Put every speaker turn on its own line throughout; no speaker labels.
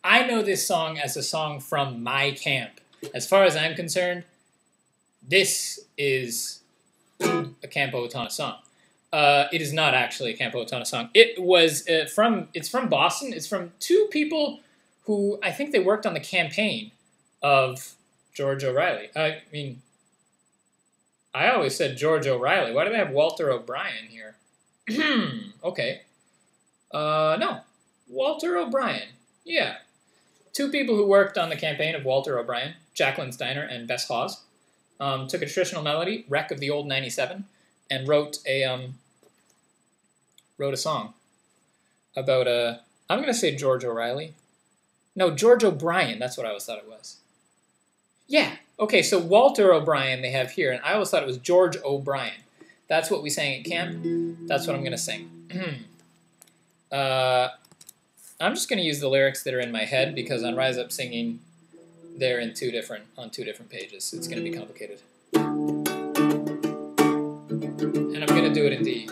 I know this song as a song from my camp. As far as I'm concerned, this is a Camp Owatonna song. It is not actually a Camp Owatonna song. It was it's from Boston. It's from two people who I think they worked on the campaign of George O'Reilly. I mean, I always said George O'Reilly. Why do they have Walter O'Brien here? Okay. No. Walter O'Brien. Yeah. Two people who worked on the campaign of Walter O'Brien, Jacqueline Steiner and Bess Hawes, took a traditional melody, Wreck of the Old 97, and wrote a song about I'm going to say George O'Reilly. No, George O'Brien. That's what I always thought it was. Yeah. Okay, so Walter O'Brien they have here, and I always thought it was George O'Brien. That's what we sang at camp. That's what I'm going to sing. I'm just going to use the lyrics that are in my head because on Rise Up Singing, they're on two different pages. It's going to be complicated. And I'm going to do it in D.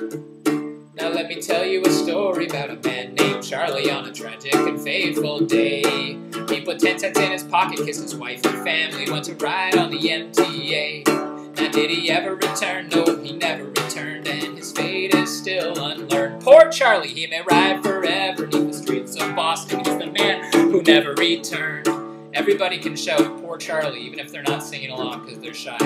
Now let me tell you a story about a man named Charlie on a tragic and fateful day. He put 10 cents in his pocket, kissed his wife and family, went to ride on the MTA. Now did he ever return? No, he never returned, and his fate is still unlearned. Poor Charlie, he may ride forever neath the streets of Boston. He's the man who never returned. Everybody can shout, poor Charlie, even if they're not singing along because they're shy.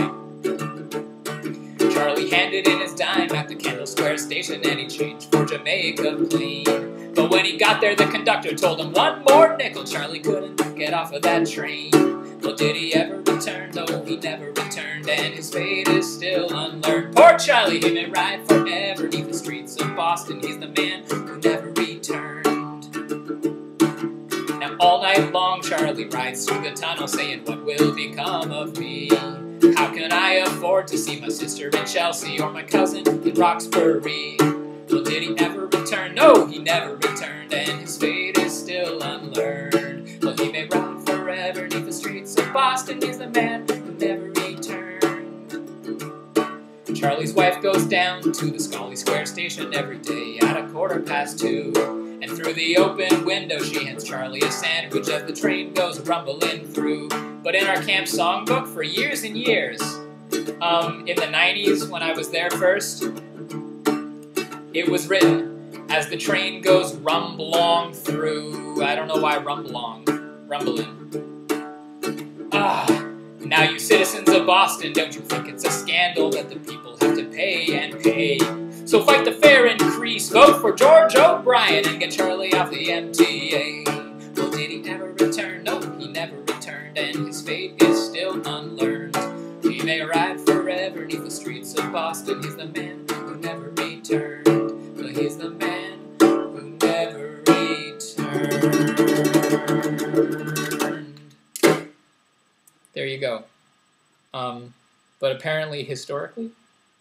Charlie handed in his dime at the Kendall Square station and he changed for Jamaica Plain. But when he got there, the conductor told him one more nickel. Charlie couldn't get off of that train. Well, did he ever return? No, he never returned, and his fate is still unlearned. Poor Charlie, he may ride forever neath the streets of Boston. He's the man who never returned. Now all night long, Charlie rides through the tunnel saying, what will become of me? How can I afford to see my sister in Chelsea or my cousin in Roxbury? Well, did he ever return? No, he never returned, and his fate is still unlearned. Well, he may ride forever neath the streets of Boston. He's the man who never returned. Charlie's wife goes down to the Scully Square station every day at 2:15. And through the open window she hands Charlie a sandwich as the train goes rumbling through. But in our camp songbook for years and years, in the 90s when I was there first, it was written, as the train goes rumblong through. I don't know why rumbling. Now you citizens of Boston, don't you think it's a scandal that the people have to pay and pay? So fight the fare increase, vote for George O'Brien, and get Charlie off the MTA. Well, did he ever return? No, he never returned, and his fate is still unlearned. He may ride forever neath the streets of Boston. He's the man who never returned. But he's the man who never returned. There you go. But apparently, historically,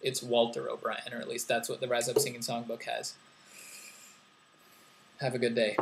it's Walter O'Brien, or at least that's what the Rise Up Singing Songbook has. Have a good day.